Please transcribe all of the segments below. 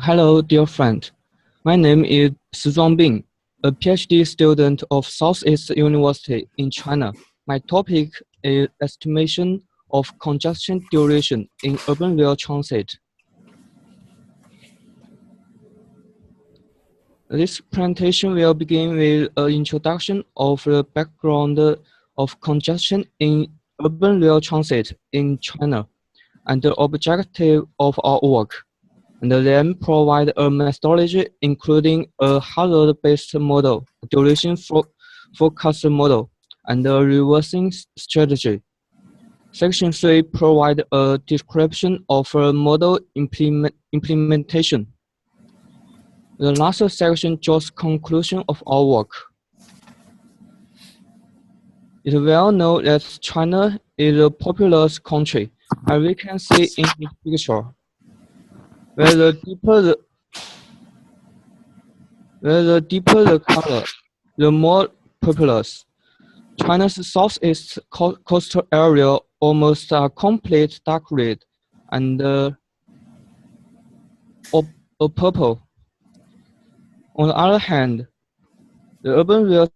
Hello, dear friend. My name is Zhuangbin, a PhD student of Southeast University in China. My topic is estimation of congestion duration in urban rail transit. This presentation will begin with an introduction of the background of congestion in urban rail transit in China and the objective of our work, and then provide a methodology including a hazard-based model, duration forecast model, and a reversing strategy. Section 3 provides a description of a model implementation. The last section draws conclusion of our work. It is well known that China is a populous country, as we can see in this picture. Where the deeper the color, the more populous. China's southeast coastal area almost a complete dark red and a purple. On the other hand, the urban rail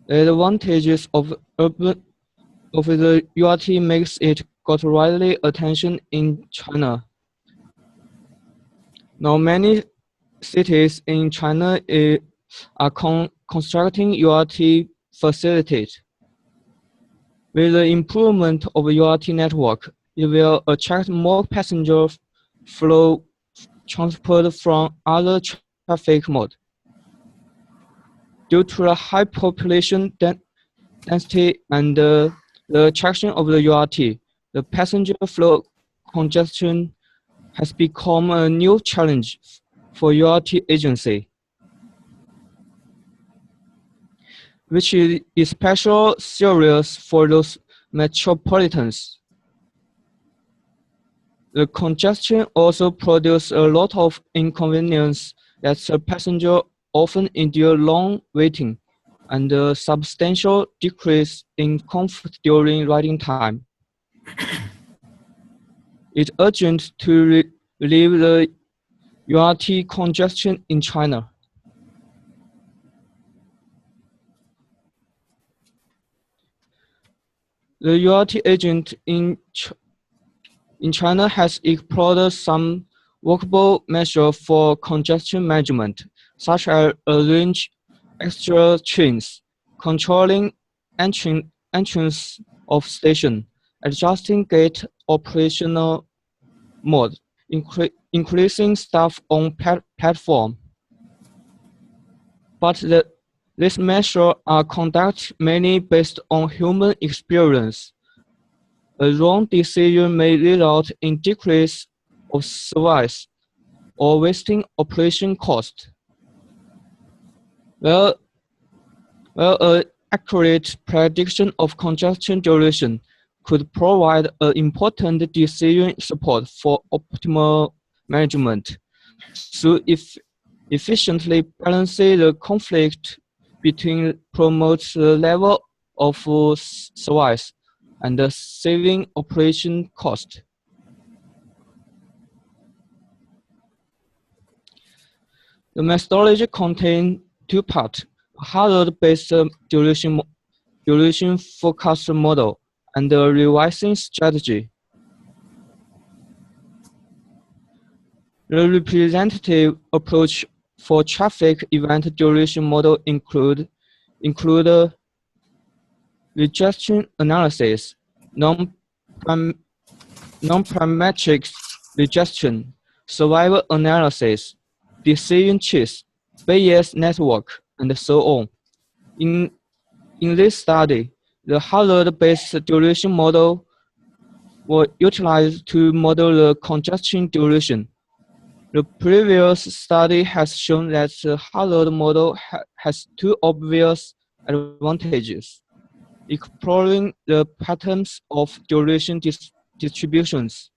the advantages of the URT makes it got widely attention in China. Now many cities in China are constructing URT facilities. With the improvement of the URT network, it will attract more passenger flow transport from other traffic modes. Due to the high population density and the attraction of the URT, the passenger flow congestion has become a new challenge for URT agency, which is especially serious for those metropolitans. The congestion also produces a lot of inconvenience that the passenger often endure long waiting and a substantial decrease in comfort during riding time. It's urgent to relieve the URT congestion in China. The URT agent in China has explored some workable measures for congestion management, such as arrange extra trains, controlling entrance of station, adjusting gate operational mode, increasing staff on platform. But these measures are conducted mainly based on human experience. A wrong decision may result in decrease of service or wasting operation cost. Well, an accurate prediction of congestion duration could provide an important decision support for optimal management. So efficiently balancing the conflict between promotes the level of service and the saving operation cost. The methodology contains two parts: hazard-based duration forecast model and the revising strategy. The representative approach for traffic event duration model include rejection analysis, non-parametric rejection, survival analysis, decision trees, Bayes network, and so on. In this study, the hazard-based duration model was utilized to model the congestion duration. The previous study has shown that the hazard model has two obvious advantages: exploring the patterns of duration distributions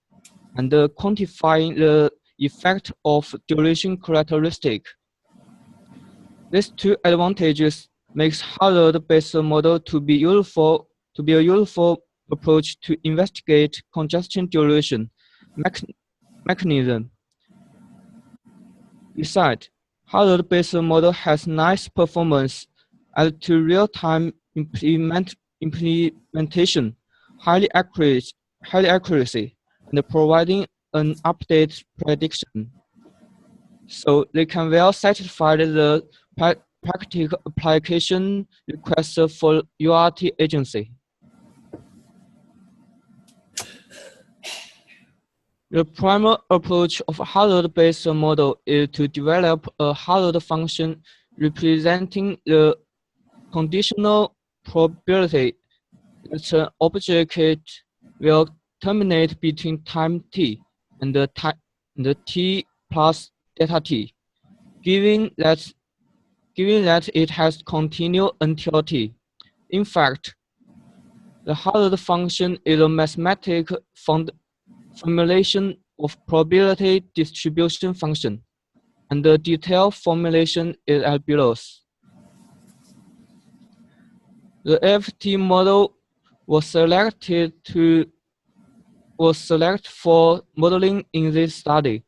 and quantifying the effect of duration characteristic These two advantages makes hazard-based model to be a useful approach to investigate congestion duration mechanism. Besides, hazard-based model has nice performance as to real-time implementation, highly accuracy, and providing an update prediction. So they can well satisfy the practical application requests for URT agency. The primary approach of a hazard-based model is to develop a hazard function representing the conditional probability that an object will terminate between time t and the t plus delta t, given that it has continued until t. In fact, the hazard function is a mathematical formulation of probability distribution function, and the detailed formulation is as below. The AFT model was selected for modeling in this study,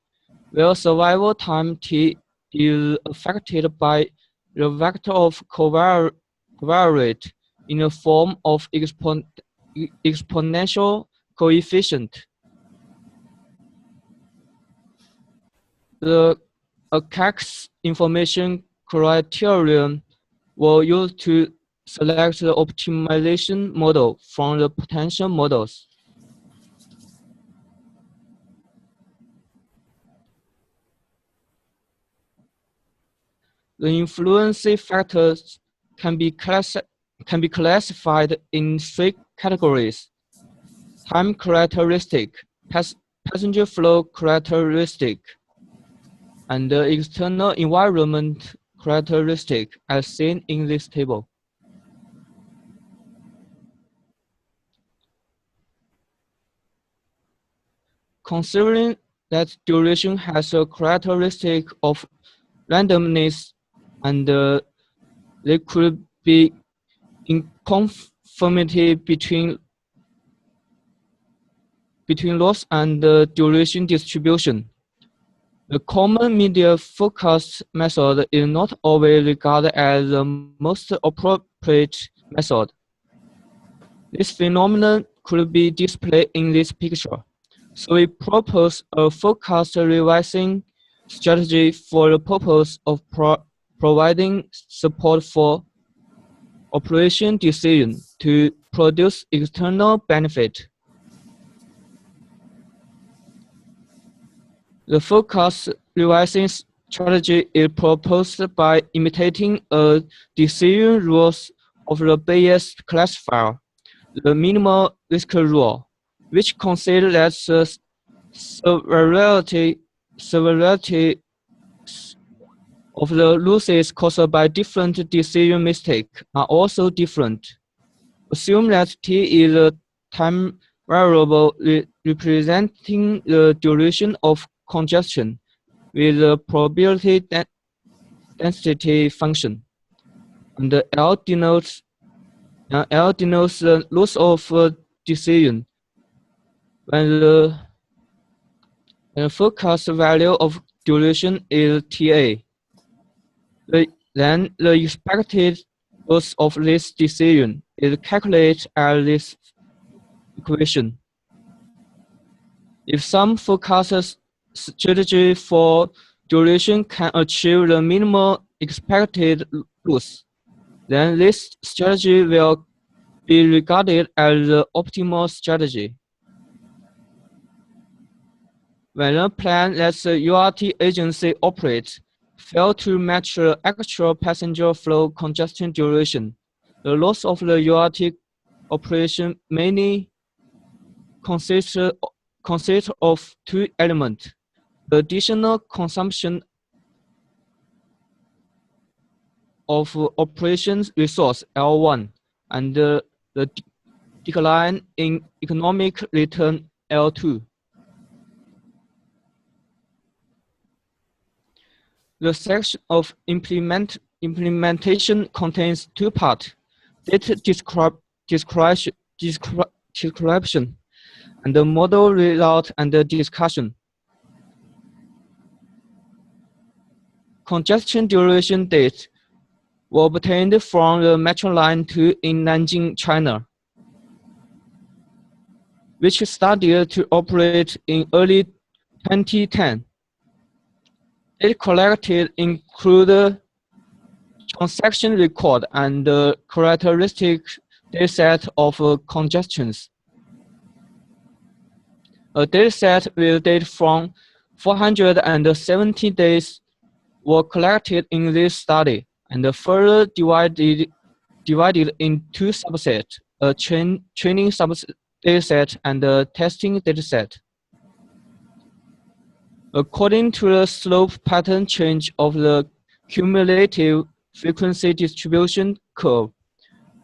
where survival time t is affected by the vector of covariate in the form of exponential coefficient. The ACAX information criterion were used to select the optimization model from the potential models. The influence factors can be classified in three categories: time characteristic, passenger flow characteristic, and the external environment characteristic as seen in this table. Considering that duration has a characteristic of randomness and there could be inconformity between loss and duration distribution. The common media forecast method is not always regarded as the most appropriate method. This phenomenon could be displayed in this picture. So we propose a forecast revising strategy for the purpose of providing support for operation decision to produce external benefit. The forecast revising strategy is proposed by imitating a decision rules of the Bayes classifier, the minimal risk rule, which considers that the severity of the losses caused by different decision mistakes are also different. Assume that t is a time variable representing the duration of congestion with a probability density function, and L denotes the loss of decision when the forecast value of duration is Ta. Then the expected loss of this decision is calculated as this equation. If some forecast strategy for duration can achieve the minimal expected loss, then this strategy will be regarded as the optimal strategy. When a plan that the URT agency operates fails to match the actual passenger flow congestion duration, the loss of the URT operation mainly consists of two elements: the additional consumption of operations resource L1 and the decline in economic return L2. The section of implementation contains two parts: data description, and the model result and the discussion. Congestion duration data were obtained from the metro line 2 in Nanjing, China, which started to operate in early 2010. It collected include transaction record and the characteristic dataset of congestions. A dataset with data from 470 days were collected in this study and further divided in two subsets: a training dataset and a testing dataset. According to the slope pattern change of the cumulative frequency distribution curve,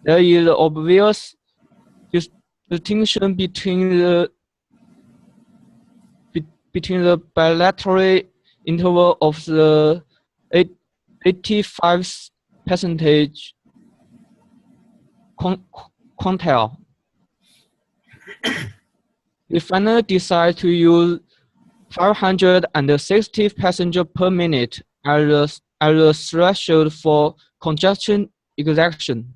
there is obvious distinction between the bilateral interval of the 85% quantile. We finally decided to use 560 passengers per minute as the threshold for congestion extraction.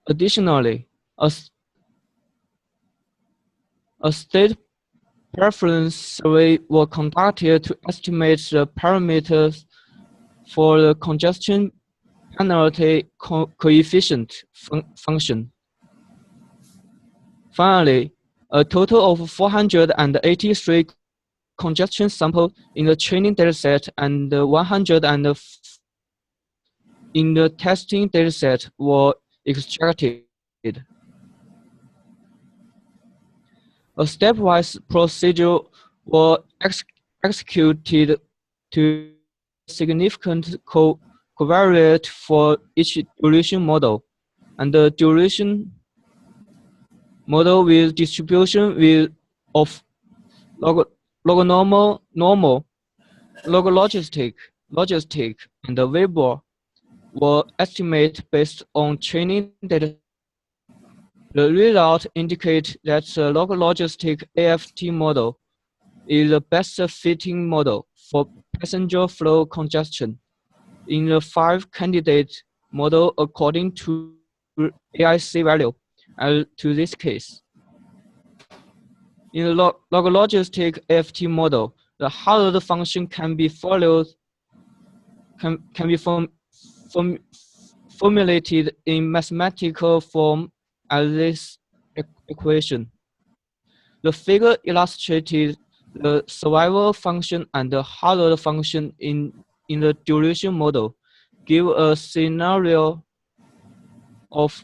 Additionally, a state preference survey was conducted to estimate the parameters for the congestion penalty coefficient function. Finally, a total of 483 congestion samples in the training dataset and 100 in the testing dataset were extracted. A stepwise procedure was executed to significant covariate for each duration model, and the duration model with distribution of log normal, log logistic, and the variable were estimated based on training data. The result indicates that the log logistic AFT model is the best fitting model for passenger flow congestion in the 5 candidate model according to AIC value to this case. In the log logistic AFT model, the Hazard function can be formulated in mathematical form as this equation. The figure illustrated the survival function and the hazard function in the duration model give a scenario of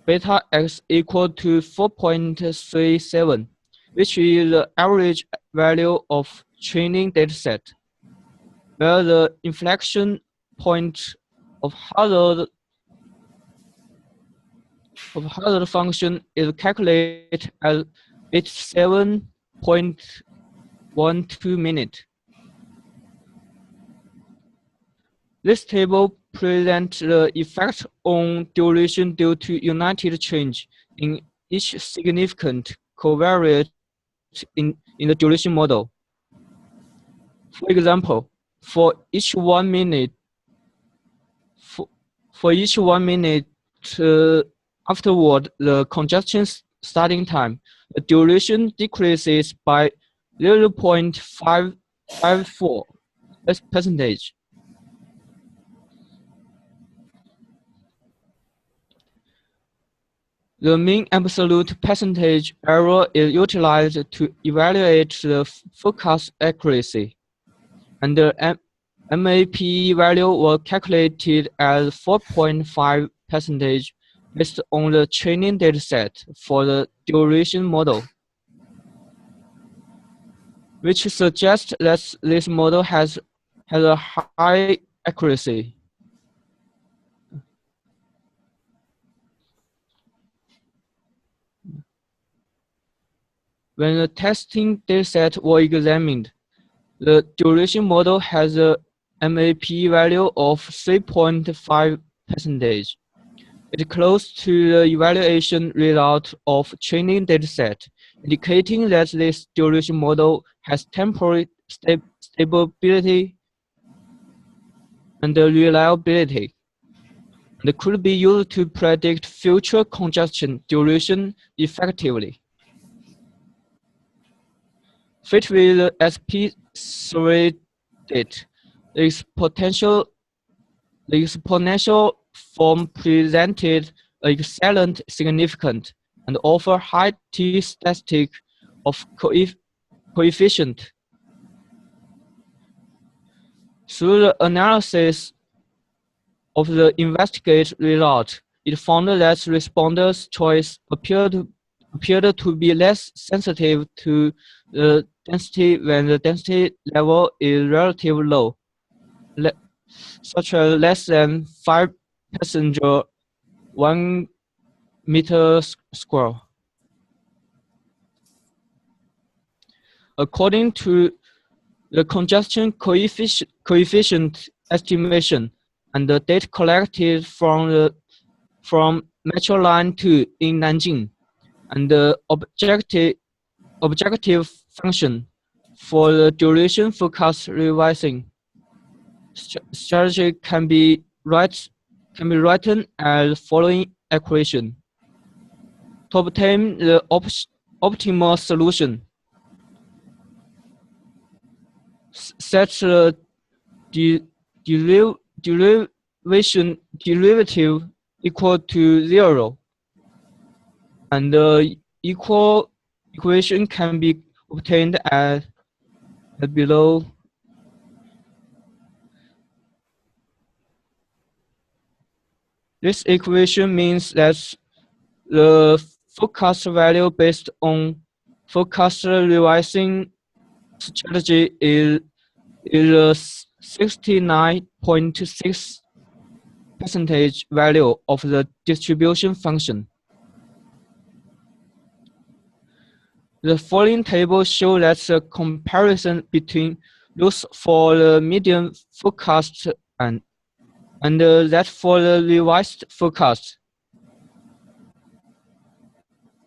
beta x equal to 4.37, which is the average value of training dataset, where the inflection point of hazard function is calculated at 87.12 minutes. This table presents the effect on duration due to united change in each significant covariate in the duration model. For example, for each 1 minute, afterward the congestion starting time, the duration decreases by 0.554%. The mean absolute percentage error is utilized to evaluate the forecast accuracy, and the MAP value was calculated as 4.5% based on the training dataset for the duration model, which suggests that this model has a high accuracy. When the testing dataset was examined, the duration model has a MAP value of 3.5%. It's close to the evaluation result of training dataset, indicating that this duration model has temporal stability and reliability, and could be used to predict future congestion duration effectively. Fit with SP3 date, the exponential form presented an excellent significant and offer high t-statistic of coefficient. Through the analysis of the investigate result, it found that responders' choice appeared to be less sensitive to the density when the density level is relatively low, such as less than 5 passenger 1 meter square. According to the congestion coefficient estimation and the data collected from Metro Line 2 in Nanjing, and the objective function for the duration forecast revising strategy can be written as following equation. To obtain the optimal solution, set the derivative equal to 0, and the equal equation can be obtained as below. This equation means that the forecast value based on forecast revising strategy is a 69.6% value of the distribution function. The following table shows that the comparison between those for the median forecast and that for the revised forecast.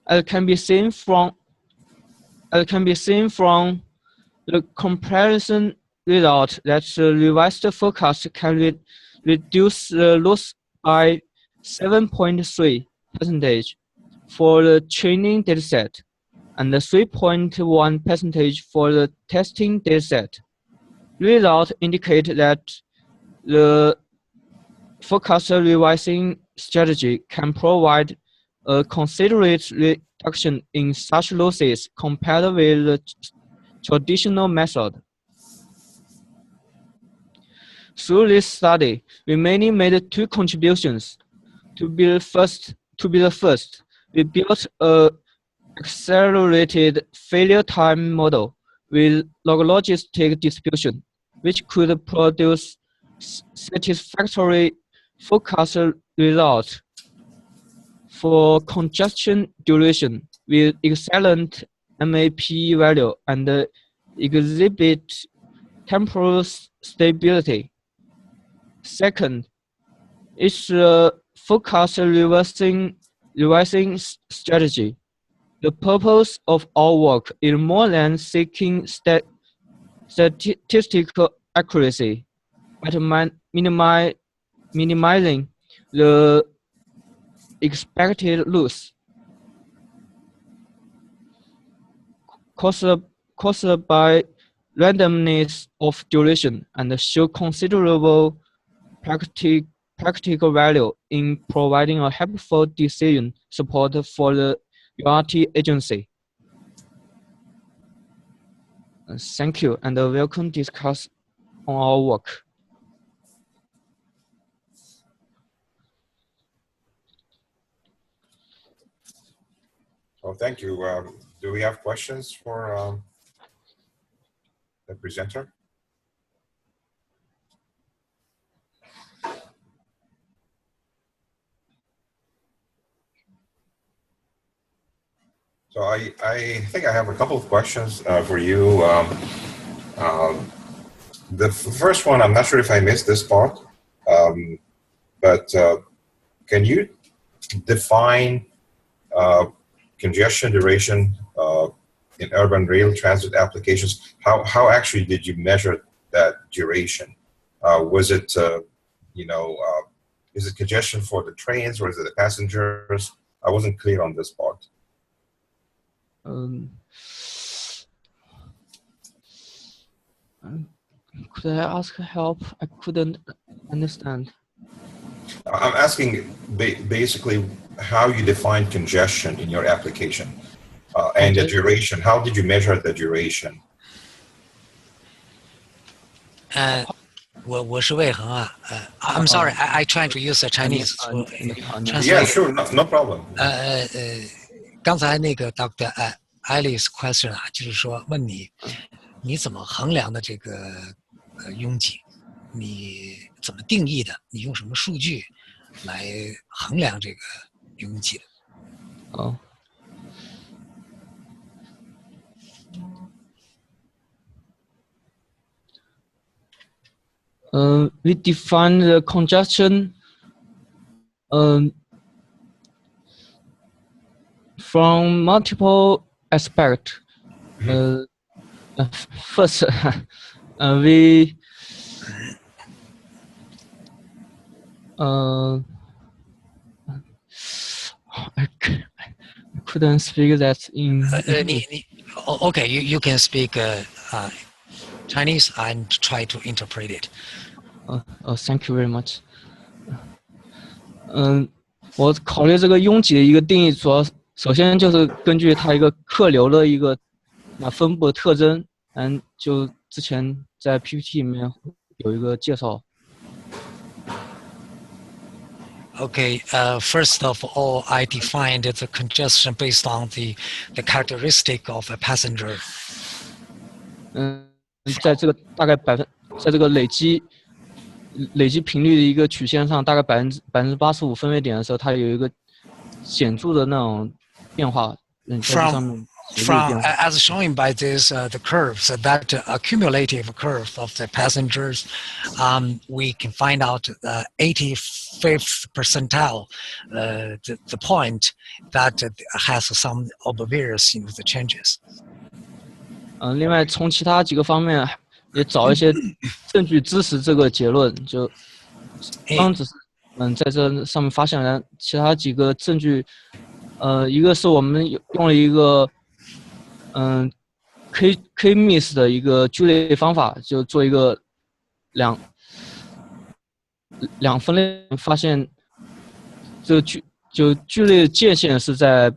As can be seen from the comparison result that the revised forecast can reduce the loss by 7.3% for the training dataset and 3.1% for the testing dataset. Results indicate that the forecast revising strategy can provide a considerate reduction in such losses compared with the traditional method. Through this study, we mainly made two contributions. To be the first, we built a accelerated failure time model with logistic distribution, which could produce satisfactory forecast results for congestion duration with excellent MAP value and exhibit temporal stability. Second, it's a forecast revising strategy. The purpose of our work is more than seeking statistical accuracy, but minimizing the expected loss caused by randomness of duration and show considerable practical value in providing a helpful decision support for the URT agency. Thank you, and welcome to discuss on our work. Well, thank you. Do we have questions for the presenter? So I think I have a couple of questions for you. The first one, I'm not sure if I missed this part, but can you define congestion duration in urban rail transit applications? How actually did you measure that duration? Was it, is it congestion for the trains or is it the passengers? I wasn't clear on this part. Could I ask help? I couldn't understand. I'm asking basically how you define congestion in your application and the duration. How did you measure the duration? 我是魏恒啊，I'm sorry, I try to use the Chinese to translate. Yeah, sure, no problem. 刚才那个 Dr. Ali's question 啊，就是说问你怎么衡量的这个拥挤？你怎么定义的？你用什么数据来衡量这个拥挤的？哦。We define the congestion from multiple aspects. First, we I couldn't speak that in. Okay, you can speak Chinese and try to interpret it. Thank you very much. 我考虑这个拥挤的一个定义，首先就是根据它一个客流的一个分布的特征，就之前在 PPT 里面有一个介绍。Okay, first of all, I defined the congestion based on the characteristic of a passenger. 在这个大概在这个累积频率的一个曲线上，大概85%分位点的时候，它有一个显著的那种变化。From as shown by this the curves, that accumulative curve of the passengers, we can find out 85th percentile, the point that has some obvious the changes. 另外从其他几个方面也找一些证据支持这个结论，就刚只是在这上面发现了其他几个证据，一个是我们用了一个K-Miss 的一个聚类方法，就做一个两分类，发现这个聚类的界限是在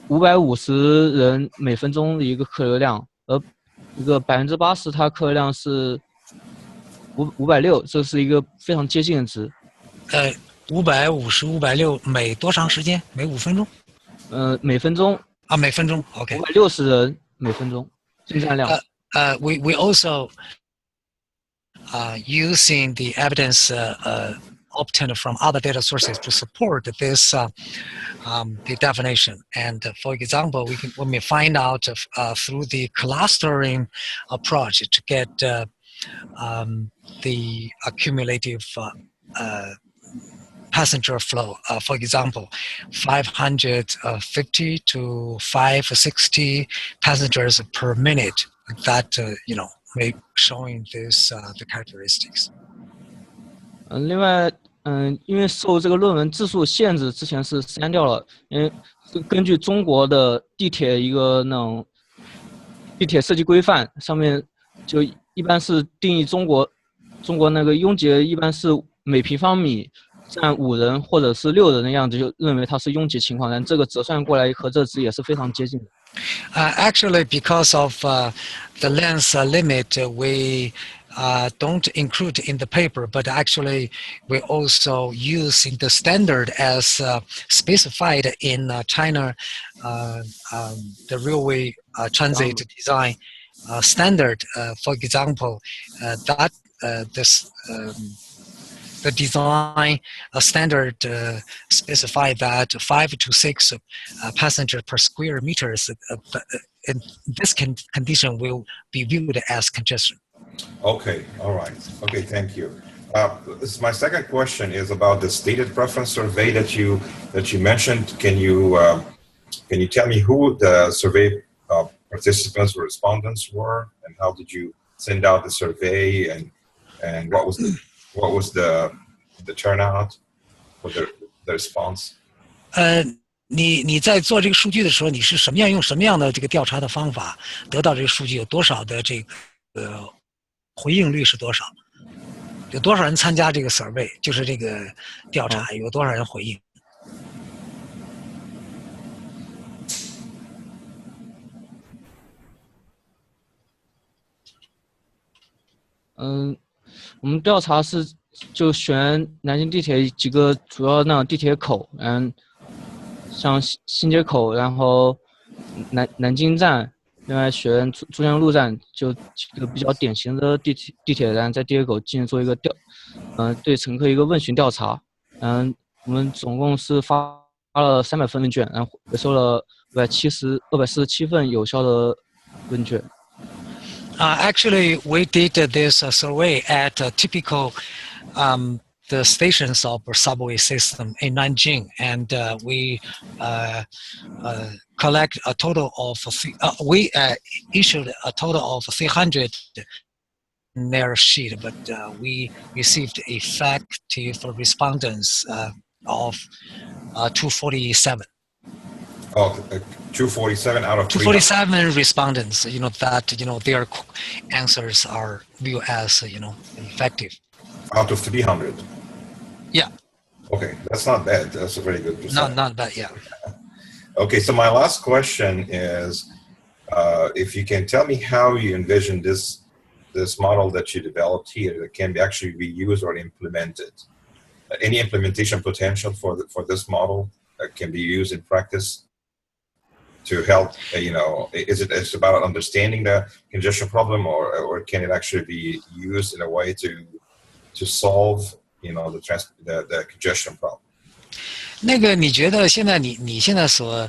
550人每分钟的一个客流量，而一个80%它客流量是560，这是一个非常接近的值。550、560每多长时间？每5分钟？每分钟。每分钟 ，OK。560人每分钟进站量。We also using the evidence obtained from other data sources to support this the definition. And for example, we may find out through the clustering approach to get the accumulative passenger flow. For example, 550 to 560 passengers per minute. That may showing this the characteristics. 另外，因为受这个论文字数限制，之前是删掉了。因为根据中国的地铁一个那种地铁设计规范，上面就一般是定义中国那个拥挤一般是每平方米占5人或者是6人的样子，就认为它是拥挤情况。但这个折算过来和这值也是非常接近的。Actually, because of the length limit, we don't include in the paper, but actually we also use in the standard as specified in China, the railway transit design standard. For example, that this the design standard specify that 5 to 6 passenger per square meters. In this condition will be viewed as congestion. Okay, all right. Okay, thank you. My second question is about the stated preference survey that you mentioned. Can you tell me who the survey participants or respondents were, and how did you send out the survey, and what was the turnout for the response? 你在做这个数据的时候，你是用什么样的这个调查的方法得到这个数据？有多少的这个回应率是多少？有多少人参加这个 survey， 就是这个调查，有多少人回应？我们调查是就选南京地铁几个主要那种地铁口，像新街口，然后南京站，另外选珠江路站，就几个比较典型的地铁站，在地铁口进行做一个对乘客一个问询调查。我们总共是发了300份问卷，然后回收了247份有效的问卷。Actually, we did this survey at typical the stations of the subway system in Nanjing, and we collect a total of we issued a total of 300 their sheet, but we received effective respondents of 247. Oh, 247 out of 247 respondents. That their answers are viewed as effective. Out of 300. Yeah. Okay, that's not bad. That's a very good percentage. Not bad. Yeah. Okay, so my last question is, if you can tell me how you envision this model that you developed here that can be actually reused or implemented. Any implementation potential for this model that can be used in practice to help, is it about understanding the congestion problem, or can it actually be used in a way to solve, the congestion problem? 那个，你觉得现在你现在所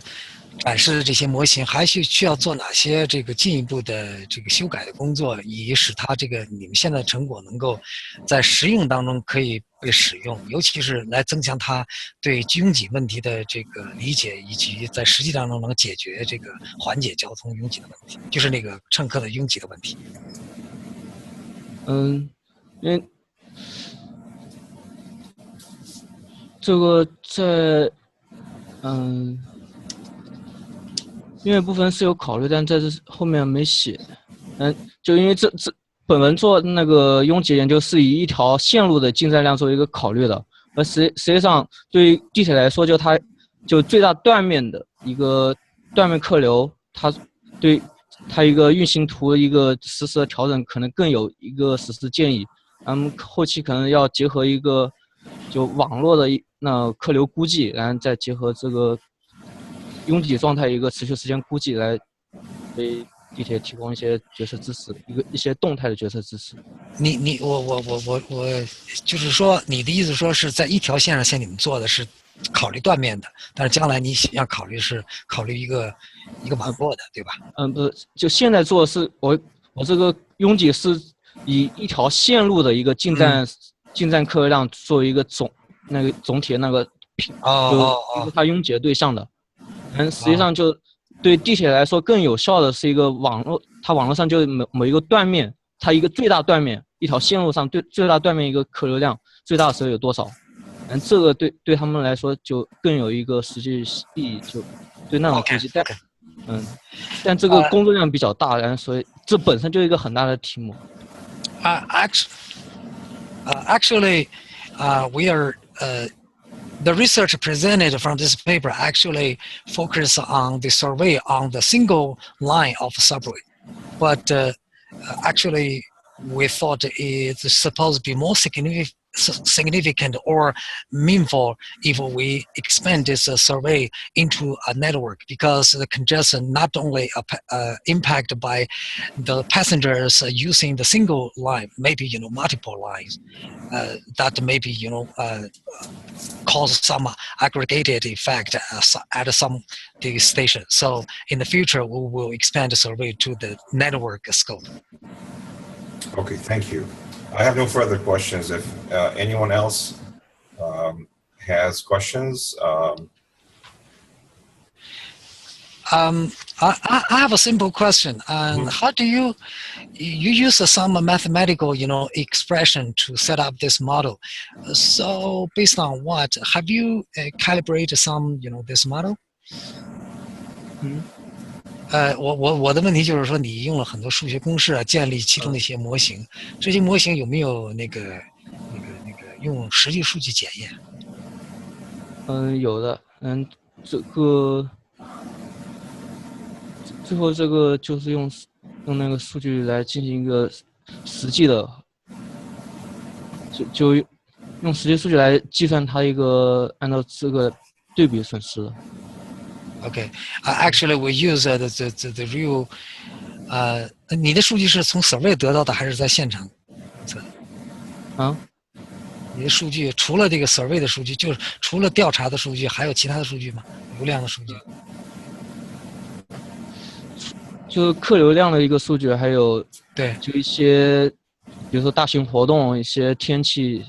展示的这些模型，还需要做哪些这个进一步的这个修改的工作，以使它这个你们现在成果能够在实用当中可以被使用，尤其是来增强它对拥挤问题的这个理解，以及在实际当中能解决这个缓解交通拥挤的问题，就是那个乘客的拥挤的问题。因为这个在音乐部分是有考虑，但在这后面没写。就因为这本文做那个拥挤研究是以一条线路的进站量作为一个考虑的，而实际上对于地铁来说，它最大断面的一个断面客流，它对它一个运行图的一个实时的调整，可能更有一个实时建议。后期可能要结合一个就网络的那客流估计，然后再结合这个拥挤状态一个持续时间估计，来为地铁提供一些决策支持，一些动态的决策支持。我就是说，你的意思说是在一条线上，像你们做的是考虑断面的，但是将来你要考虑一个网络的，对吧？不是，就现在做的是我这个拥挤是以一条线路的一个进站客流量作为一个总体的那个就是它拥挤的对象的。实际上就对地铁来说更有效的是一个网络，它网络上就某一个断面，它一个最大断面，一条线路上最大断面一个客流量最大的时候有多少？这个对他们来说就更有一个实际意义，就对那种估计。但这个工作量比较大，然后所以这本身就是一个很大的题目。Actually, we are the research presented from this paper actually focus on the survey on the single line of subway, but actually we thought it's supposed to be more significant or meaningful if we expand this survey into a network, because the congestion not only impacted by the passengers using the single line, maybe multiple lines, that maybe cause some aggregated effect at some the station. So in the future, we will expand the survey to the network scope. Okay, thank you. I have no further questions. If anyone else has questions. I have a simple question. How do you use some mathematical, expression to set up this model? So based on what have you calibrated some, this model? 我的问题就是说，你用了很多数学公式建立其中的一些模型，这些模型有没有那个用实际数据检验？有的，这个最后这个就是用那个数据来进行一个实际的，就用实际数据来计算它一个按照这个对比损失。Okay, actually, we use the real. 你的数据是从 survey 得到的，还是在现场测的？你的数据除了这个 survey 的数据，就是除了调查的数据，还有其他的数据吗？流量的数据？就是客流量的一个数据，还有对，就一些，比如说大型活动、一些天气、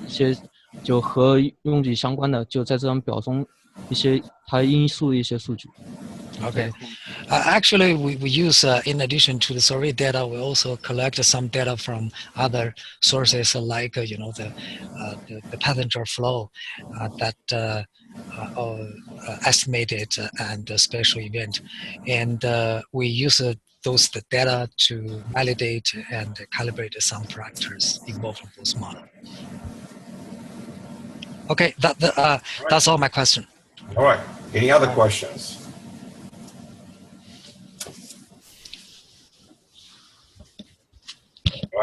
一些就和拥挤相关的，就在这张表中。一些它因素的一些数据。Okay. Actually, we use, in addition to the survey data, we also collect some data from other sources like, the passenger flow that estimated and special event. And we use those data to validate and calibrate some parameters involved in those models. Okay, that's all my question. All right. Any other questions?